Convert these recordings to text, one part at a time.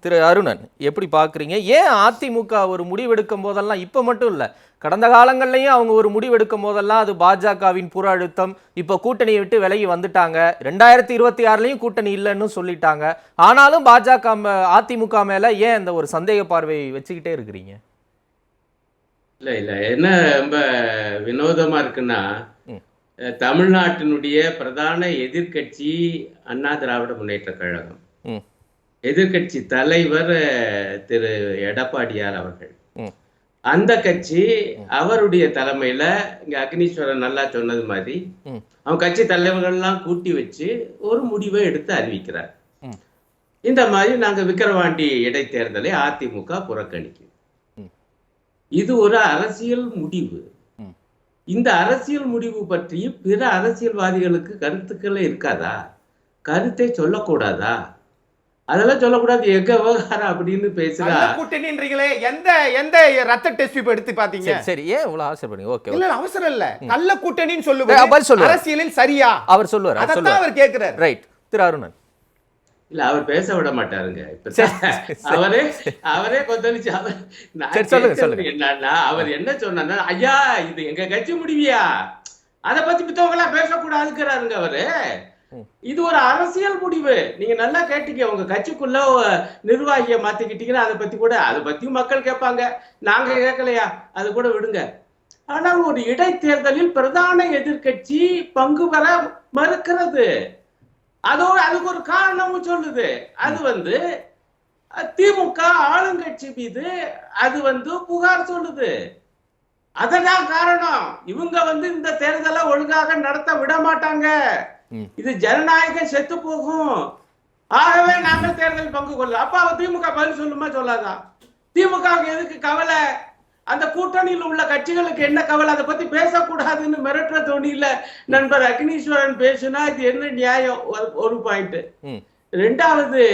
திரு அருணன் எப்படி பார்க்குறீங்க? ஏன் அதிமுக ஒரு முடிவெடுக்கும் போதெல்லாம், இப்போ மட்டும் இல்லை, கடந்த காலங்கள்லையும் அவங்க ஒரு முடிவெடுக்கும் போதெல்லாம் அது பாஜகவின் புற அழுத்தம், இப்போ கூட்டணியை விட்டு விலகி வந்துட்டாங்க, 2026லையும் கூட்டணி இல்லைன்னு சொல்லிட்டாங்க, ஆனாலும் பாஜக அதிமுக மேல ஏன் அந்த ஒரு சந்தேக பார்வை வச்சுக்கிட்டே இருக்கிறீங்க? இல்ல இல்ல என்ன ரொம்ப வினோதமா இருக்குன்னா, தமிழ்நாட்டினுடைய பிரதான எதிர்க்கட்சி அண்ணா திராவிட முன்னேற்ற கழகம். எதிர்க்கட்சி தலைவர் திரு எடப்பாடியார் அவர்கள். அந்த கட்சி அவருடைய தலைமையில இங்க அக்னீஸ்வரன் நல்லா சொன்னது மாதிரி அவன் கட்சி தலைவர்கள்லாம் கூட்டி வச்சு ஒரு முடிவை எடுத்து அறிவிக்கிறார். இந்த மாதிரி நாங்க விக்கிரவாண்டி இடைத்தேர்தலை அதிமுக புறக்கணிக்கும். இது ஒரு அரசியல் முடிவு. இந்த அரசியல் முடிவு பற்றி பிற அரசியல்வாதிகளுக்கு கருத்துக்களே இருக்காதா? கருத்தை சொல்லக்கூடாதா? அதெல்லாம் சொல்லக்கூடாது, எங்க விவகாரம் அப்படின்னு பேசுறா. கூட்டணின்றீங்களே, எந்த எந்த ரத்த டெஸ்ட் எடுத்து பாத்தீங்க? சரி, ஏன் இவ்வளவு அவசரப்படுங்க? ஓகே, இல்ல அவசரம் இல்ல, நல்ல கூட்டணின்னு சொல்லுவாங்க, அரசியலில் சரியா அவர் சொல்லுவார், அதான் அவர் கேக்குறார். ரைட். திரு அருணன் இல்ல, அவர் பேச விட மாட்டாருங்க. அவரே கொந்தளிச்சு என்னன்னா, அவர் என்ன சொன்னா, ஐயா இது எங்க கட்சி முடிவியா, அதை பத்தி மித்தவங்க எல்லாம் பேசக்கூடாதுங்கிறாருங்க அவரு. இது ஒரு அரசியல் முடிவு. நீங்க நல்லா கேட்டீங்க, உங்க கட்சிக்குள்ள நிர்வாகியை மாத்திக்கிட்டீங்கன்னா அதை பத்தியும் மக்கள் கேட்பாங்க, நாங்க கேட்கலையா, அது கூட விடுங்க. ஆனால் ஒரு இடைத்தேர்தலில் பிரதான எதிர்கட்சி பங்கு பெற மறுக்கிறது, அதுக்கு ஒரு காரணமும் சொல்லுது. அது திமுக ஆளுங்கட்சி மீது அது புகார் சொல்லுது. அததான் காரணம். இவங்க இந்த தேர்தலை ஒழுங்காக நடத்த விட மாட்டாங்க, இது ஜனநாயகம் செத்து போகும், ஆகவே நாங்கள் தேர்தல் பங்கு கொள்ள. அப்ப திமுக பதில் சொல்லுமா சொல்லாதா? திமுகவுக்கு எதுக்கு கவலை? அந்த கூட்டணியில் உள்ள கட்சிகளுக்கு என்ன கவலை? அதை பத்தி பேசக்கூடாதுன்னு மிரட்டுற தோணியில நண்பர் அக்னீஸ்வரன் பேசுனா இது என்ன நியாயம்? ஒரு பாயிண்ட். ரெண்டாவது,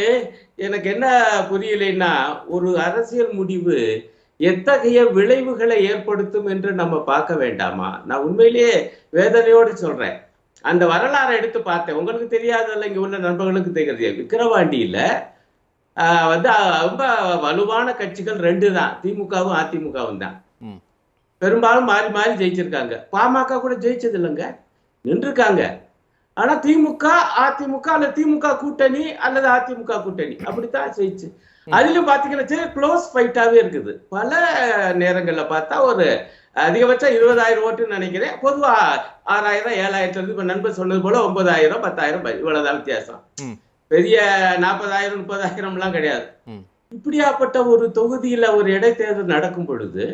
எனக்கு என்ன புரியலைன்னா, ஒரு அரசியல் முடிவு எத்தகைய விளைவுகளை ஏற்படுத்தும் என்று நம்ம பார்க்க வேண்டாமா? நான் உண்மையிலேயே வேதனையோடு சொல்றேன். அந்த வரலாறை எடுத்து பார்த்தேன், உங்களுக்கு தெரியாதல்ல, இங்க உள்ள நண்பர்களுக்கு தெரியாது. விக்கிரவாண்டியில ரொம்ப வலுவான கட்சிகள் 2 தான், திமுகவும் அதிமுகவும் தான். பெரும்பாலும் மாறி மாறி ஜெயிச்சிருக்காங்க. பாமக கூட ஜெயிச்சது இல்லைங்க, நின்றுருக்காங்க. ஆனா திமுக அதிமுக அல்லது திமுக கூட்டணி அல்லது அதிமுக கூட்டணி அப்படித்தான் ஜெயிச்சு. அதுலயும் பாத்தீங்கன்னா க்ளோஸ் ஃபைட்டாவே இருக்குது. பல நேரங்கள்ல பார்த்தா ஒரு அதிகபட்சம் 20,000 ஓட்டுன்னு நினைக்கிறேன். பொதுவா 6,000 7,000 இப்ப நண்பர் சொன்னது போல 9,000 10,000 இவ்வளவுதான் வித்தியாசம். பெரிய 40,000 30,000 எல்லாம் கிடையாது. இப்படியாப்பட்ட ஒரு தொகுதியில ஒரு இடைத்தேர்தல் நடக்கும் பொழுது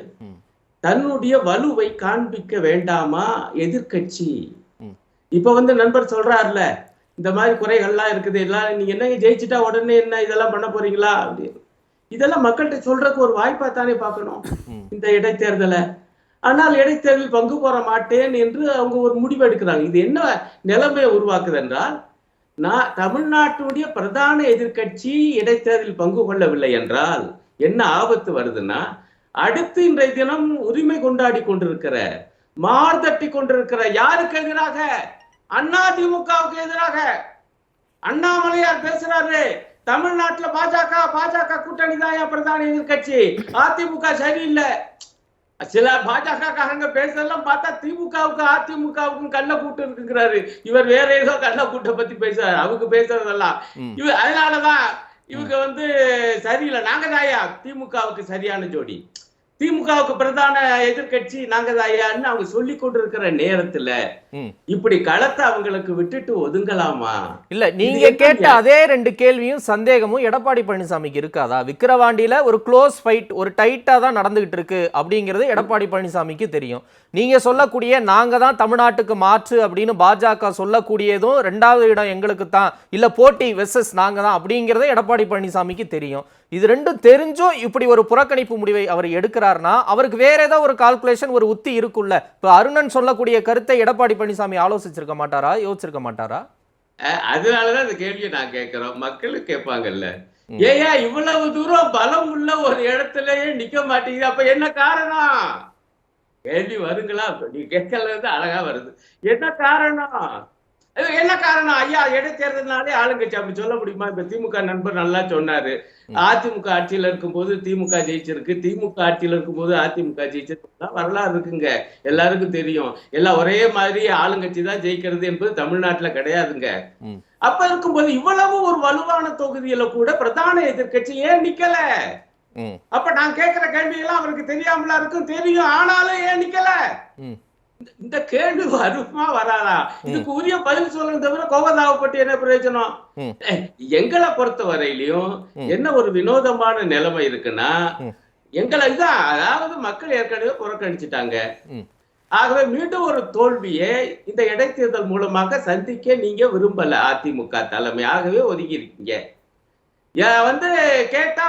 தன்னுடைய வலுவை காண்பிக்க வேண்டாமா எதிர்கட்சி? இப்ப நண்பர் சொல்றாருல, இந்த மாதிரி குறைகள்லாம் இருக்குது, எல்லாம் நீங்க என்ன ஜெயிச்சுட்டா உடனே என்ன இதெல்லாம் பண்ண போறீங்களா அப்படின்னு, இதெல்லாம் மக்கள்கிட்ட சொல்றதுக்கு ஒரு வாய்ப்பா தானே பார்க்கணும் இந்த இடைத்தேர்தலை. ஆனால் இடைத்தேர்தலில் பங்கு போற மாட்டேன் என்று அவங்க ஒரு முடிவு எடுக்கிறாங்க. இது என்ன நிலைமையை உருவாக்குது என்றால், தமிழ்நாட்டுடைய பிரதான எதிர்கட்சி இடைத்தேர்தலில் பங்கு கொள்ளவில்லை என்றால் என்ன ஆபத்து வருதுன்னா, அடுத்து இன்றைய தினம் உரிமை கொண்டாடி கொண்டிருக்கிற, மார்தட்டி கொண்டிருக்கிற யாருக்கு எதிராக? அதிமுகவுக்கு எதிராக. அண்ணாமலையார் பேசுறாரு, தமிழ்நாட்டுல பாஜக கூட்டணி தான் பிரதான எதிர்கட்சி, அதிமுக சரியில்லை. சில பாஜக காரங்க பேசலாம் பார்த்தா திமுகவுக்கு அதிமுகவுக்கும் கள்ள கூட்டம் இருக்குங்கிறாரு. இவர் வேற ஏதோ கள்ள கூட்டம் பத்தி பேசுறாரு, அவங்க பேசுறதெல்லாம் அதனாலதான் இவங்க சரியில்லை, நாங்க தாயா திமுகவுக்கு சரியான ஜோடி, திமுகவுக்கு பிரதான எதிர்கட்சி நாங்க தாயான்னு அவங்க சொல்லி கொண்டிருக்கிற நேரத்துல இப்படி களத்தை அவங்களுக்கு விட்டுட்டு ஒதுங்கலாமா? இல்ல, நீங்க கேட்ட அதே 2 கேள்வியும் சந்தேகமும் எடப்பாடி பழனிசாமிக்கு இருக்காதா? விக்கிரவாண்டியில ஒரு க்ளோஸ் ஃபைட், ஒரு டைட்டா தான் நடந்துகிட்டு இருக்கு அப்படிங்கிறது எடப்பாடி பழனிசாமிக்கு தெரியும். நீங்க சொல்லக்கூடிய நாங்க தான் தமிழ்நாட்டுக்கு மாற்று அப்படின்னு பாஜக சொல்லக்கூடியதும் 2வது இடம் எங்களுக்கு தான், இல்ல போட்டி வெர்சஸ் நாங்க தான் அப்படிங்கறது எடப்பாடி பழனிசாமிக்கு தெரியும். இது 2ம் தெரிஞ்சும் இப்படி ஒரு புறக்கணிப்பு முடிவை அவர் எடுக்கிறார்னா அவருக்கு வேற ஏதோ ஒரு கால்குலேஷன், ஒரு உத்தி இருக்குல்ல. இப்ப அருணன் சொல்லக்கூடிய கருத்தை எடப்பாடி பழனிசாமி ஆலோசிச்சிருக்க மாட்டாரா, யோசிச்சிருக்க மாட்டாரா? அதனாலதான் இந்த கேள்வியை நான் கேட்கிறோம், மக்களும் கேட்பாங்கல்ல. ஏயா இவ்வளவு தூரம் பலம் உள்ள ஒரு இடத்துலயே நிக்க மாட்டேங்குது, அப்ப என்ன காரணம்? கேள்வி வருங்களா? நீ கேட்கறது அழகா வருது, என்ன காரணம்? என்ன காரணம்? ஐயா இடைத்தேர்தல்னாலே ஆளுங்கட்சி அப்படி சொல்ல முடியுமா? இப்ப திமுக நண்பர் நல்லா சொன்னாரு. அதிமுக ஆட்சியில இருக்கும்போது திமுக ஜெயிச்சிருக்கு, திமுக ஆட்சியில இருக்கும்போது அதிமுக ஜெயிச்சிருக்கு, வரலாறு இருக்குங்க, எல்லாருக்கும் தெரியும். எல்லாம் ஒரே மாதிரி ஆளுங்கட்சி தான் ஜெயிக்கிறது என்பது தமிழ்நாட்டுல கிடையாதுங்க. அப்ப இருக்கும்போது இவ்வளவு ஒரு வலுவான தொகுதியில கூட பிரதான எதிர்கட்சி ஏன் நிக்கல? அப்ப நான் கேட்கிற கேள்வி எல்லாம் அவருக்கு தெரியாமலா இருக்கும், தெரியும், ஆனாலும் ஏன் நிக்கல? இந்த கேள்வி வருமா வராதா? இதுக்கு உரிய பதில் சொல்றது தவிர கோவதாவப்பட்டு என்ன பிரயோஜனம்? எங்களை பொறுத்த வரையிலையும் என்ன ஒரு வினோதமான நிலைமை இருக்குன்னா, எங்களை இதான், அதாவது மக்கள் ஏற்கனவே புறக்கணிச்சுட்டாங்க. ஆகவே மீண்டும் ஒரு தோல்வியை இந்த இடைத்தேர்தல் மூலமாக சந்திக்க நீங்க விரும்பல அதிமுக தலைமை. ஆகவே ஒதுங்கி இருக்கீங்க. கேட்டா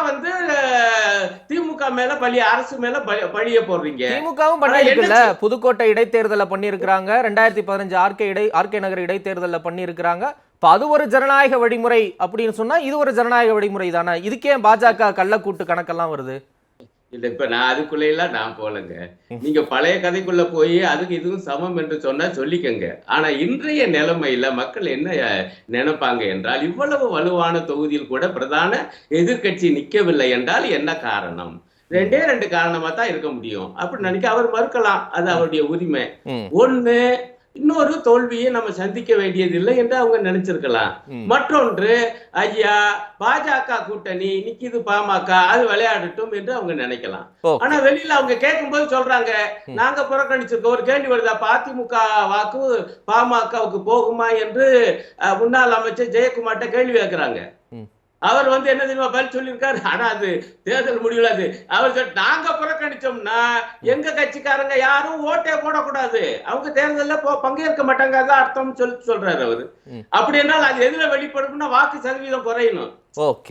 திமுக மேல அரசு மேல பழிய போடுறீங்க. திமுகவும் பண்ணிருக்குல்ல, புதுக்கோட்டை இடைத்தேர்தல பண்ணிருக்காங்க, 2015 ஆர்கே நகர் இடைத்தேர்தல பண்ணிருக்காங்க. அது ஒரு ஜனநாயக வழிமுறை அப்படின்னு சொன்னா இது ஒரு ஜனநாயக வழிமுறை தானே. இதுக்கே பாஜக கள்ளக்கூட்டு கணக்கெல்லாம் வருது. இல்ல, இப்ப நான் அதுக்குள்ள நான் போலங்க. நீங்க பழைய கதைக்குள்ள போய் அதுக்கு இதுவும் சமம் என்று சொன்னா சொல்லிக்கங்க. ஆனா இன்றைய நிலைமையில மக்கள் என்ன நினைப்பாங்க என்றால், இவ்வளவு வலுவான தொகுதியில் கூட பிரதான எதிர்கட்சி நிக்கவில்லை என்றால் என்ன காரணம்? 2 காரணமா தான் இருக்க முடியும். அப்படி நினைக்க அவர் மறுக்கலாம், அது அவருடைய உரிமை. ஒண்ணு, இன்னொரு தோல்வியை நம்ம சந்திக்க வேண்டியதில்லை என்று அவங்க நினைச்சிருக்கலாம். மற்றொன்று, ஐயா பாஜக கூட்டணி நிக்கிது, பாமக அது விளையாடட்டும் என்று அவங்க நினைக்கலாம். ஆனா வெளியில அவங்க கேட்கும் போது சொல்றாங்க, நாங்க புறக்கணிச்சிருக்கோம். ஒரு கேள்வி வருதா, அதிமுக வாக்கு பாமகவுக்கு போகுமா என்று முன்னாள் அமைச்சர் ஜெயக்குமார்ட்ட கேள்வி கேட்கிறாங்க. அவர் என்ன தெரியுமா பதில் சொல்லியிருக்காரு? ஆனா அது தேர்தல் முடியல. அது அவர் நாங்க புறக்கணிச்சோம்னா எங்க கட்சிக்காரங்க யாரும் ஓட்டே போடக்கூடாது, அவங்க தேர்தல்ல பங்கேற்க மாட்டாங்க, அதான் அர்த்தம் சொல்றாரு அவரு. அப்படி என்றால் அது எதுல வெளிப்படும்னா வாக்கு சதவீதம் குறையணும்.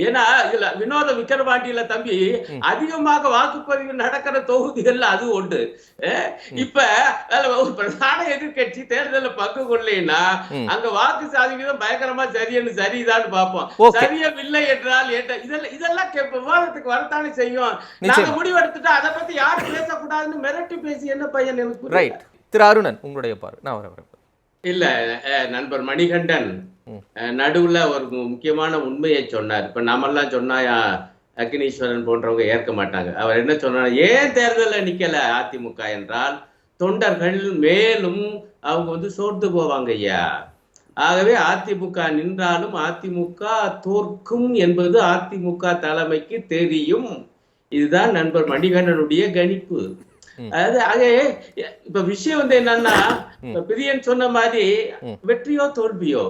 ஏன்னா இதுல வினோத விக்கிரவாண்டியில தம்பி அதிகமாக வாக்குப்பதிவு நடக்கிற தொகுதிகள் அது உண்டு. இப்ப ஒரு பிரதான எதிர்கட்சி தேர்தலில் பங்கு கொள்ளலைன்னா அங்க வாக்கு சதவீதம் பயங்கரமா சரிதான்னு பார்ப்போம். சரியவில்லை என்றால் இதெல்லாம் விவாதத்துக்கு வரத்தானே செய்யும். நாங்க முடிவெடுத்துட்டா அதை பத்தி யாரும் பேசக்கூடாதுன்னு மிரட்டி பேசி என்ன பையன் எனக்கு. திரு அருணன், உங்களுடைய பாரு. நான் வரேன். இல்ல, நண்பர் மணிகண்டன் நடுவுல ஒரு முக்கியமான உண்மையை சொன்னார். இப்ப நாமெல்லாம் சொன்னா அக்னீஸ்வரன் போன்றவங்க ஏற்க மாட்டாங்க. அவர் என்ன சொன்னார், ஏன் தேர்தலில் நிக்கல அதிமுக என்றால் தொண்டர்கள் மேலும் அவங்க சோர்ந்து போவாங்க ஐயா. ஆகவே அதிமுக நின்றாலும் அதிமுக தோற்கும் என்பது அதிமுக தலைமைக்கு தெரியும். இதுதான் நண்பர் மணிகண்டனுடைய கணிப்பு. அதாவது இப்ப விஷயம் என்னன்னா, பிரியன் சொன்ன மாதிரி வெற்றியோ தோல்வியோ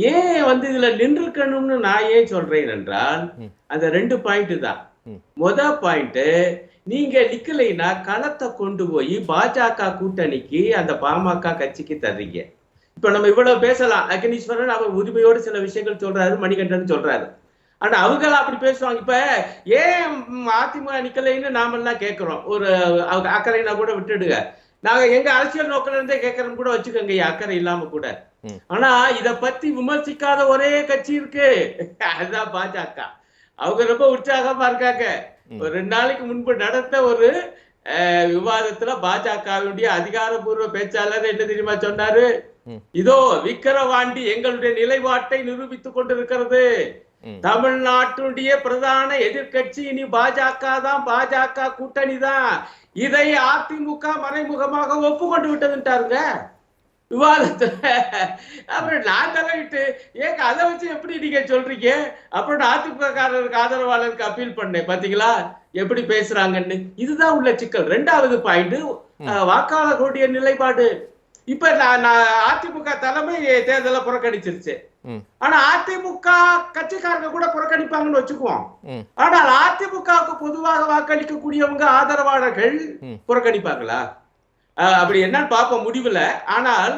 ஏன் இதுல நின்றுக்கணும்னு நான் ஏன் சொல்றேன் என்றால், அந்த 2 பாயிண்ட் தான். பாயிண்ட், நீங்க நிக்கலைன்னா களத்தை கொண்டு போய் பாஜக கூட்டணிக்கு அந்த பாமக கட்சிக்கு தர்றீங்க. இப்ப நம்ம இவ்வளவு பேசலாம், அக்னீஸ்வரன் அவர் உரிமையோடு சில விஷயங்கள் சொல்றாரு, மணிகண்டன் சொல்றாரு. ஆனா அவங்களாம் அப்படி பேசுவாங்க. இப்ப ஏன் அதிமுக நிக்கலைன்னு நாமெல்லாம் கேட்கிறோம். ஒரு அக்கறைனா கூட விட்டுடுங்க, நாங்க எங்க அரசியல் நோக்கில இருந்தே கேட்கறோம் கூட வச்சுக்கோங்க, அக்கறை இல்லாம கூட. ஆனா இத பத்தி விமர்சிக்காத ஒரே கட்சி இருக்கு, அதுதான் பாஜக. அவங்க ரொம்ப உற்சாகமா இருக்காங்க. ஒரு 2 நாளைக்கு முன்பு நடத்த ஒரு விவாதத்துல பாஜகவுடைய அதிகாரப்பூர்வ பேச்சாளர் என்ன தெரியுமா சொன்னாரு? இதோ விக்கிரவாண்டி எங்களுடைய நிலைப்பாட்டை நிரூபித்துக் கொண்டிருக்கிறது. தமிழ்நாட்டுடைய பிரதான எதிர்கட்சி இனி பாஜக தான், பாஜக கூட்டணி தான். இதை அதிமுக மறைமுகமாக ஒப்புக்கொண்டு விட்டதுட்டாருங்க விவாதத்துல. அப்புறம் நான் தலையிட்டு ஏங்க அதை வச்சு எப்படி நீங்க சொல்றீங்க? அப்புறம் அதிமுக காரருக்கு ஆதரவாளருக்கு அப்பீல் பண்ணேன், பாத்தீங்களா எப்படி பேசுறாங்கன்னு. இதுதான் உள்ள சிக்கல். 2வது பாயிண்ட், வாக்காளர்களுடைய நிலைப்பாடு. இப்ப அதிமுக தலைமை தேர்தலை புறக்கணிச்சிருச்சு. ஆனா அதிமுக கட்சிக்காரங்க கூட புறக்கணிப்பாங்கன்னு வச்சுக்குவோம். ஆனால் அதிமுகவுக்கு பொதுவாக வாக்களிக்கக்கூடியவங்க ஆதரவாளர்கள் புறக்கணிப்பாங்களா? அப்படி என்னன்னு பார்ப்போம் முடிவுல. ஆனால்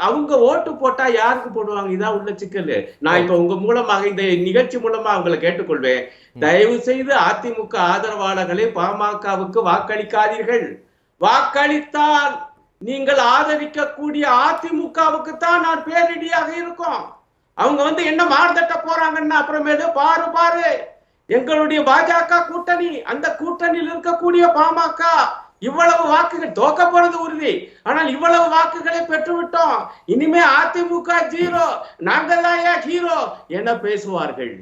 அவங்க ஓட்டு போட்டா யாருக்கு போடுவாங்க? இதான் உள்ள சிக்கல். நான் இப்ப உங்க மூலமாக இந்த நிகழ்ச்சி மூலமா அவங்களை கேட்டுக்கொள்வேன், தயவு செய்து அதிமுக ஆதரவாளர்களே பாமகவுக்கு வாக்களிக்காதீர்கள். வாக்களித்தால் நீங்கள் ஆதரிக்கக்கூடிய அதிமுகவுக்கு தான் நான் பேரிடியாக இருக்கும். அவங்க என்ன மாறுதட்ட போறாங்கன்னா அப்புறமேலு பாரு எங்களுடைய பாஜக கூட்டணி, அந்த கூட்டணியில் இருக்கக்கூடிய பாமக இவ்வளவு வாக்குகள் தோக்க போறது உறுதி. ஆனால் இவ்வளவு வாக்குகளை பெற்றுவிட்டோம், இனிமே அதிமுக 0, நாங்கள் தான் ஹீரோ என பேசுவார்கள்.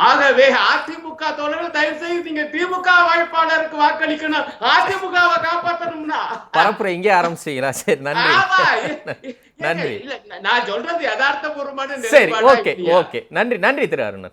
ஆகவே அதிமுக தோழர்கள் தயவு செய்து நீங்க திமுக வேட்பாளருக்கு வாக்களிக்கணும், அதிமுகவை காப்பாற்றணும்னா. பரப்புரை இங்கே ஆரம்பிச்சீங்களா? சரி, நன்றி. நன்றி. நான் சொல்றது யதார்த்தபூர்வமான. சரி, ஓகே, நன்றி திரு அருணன்.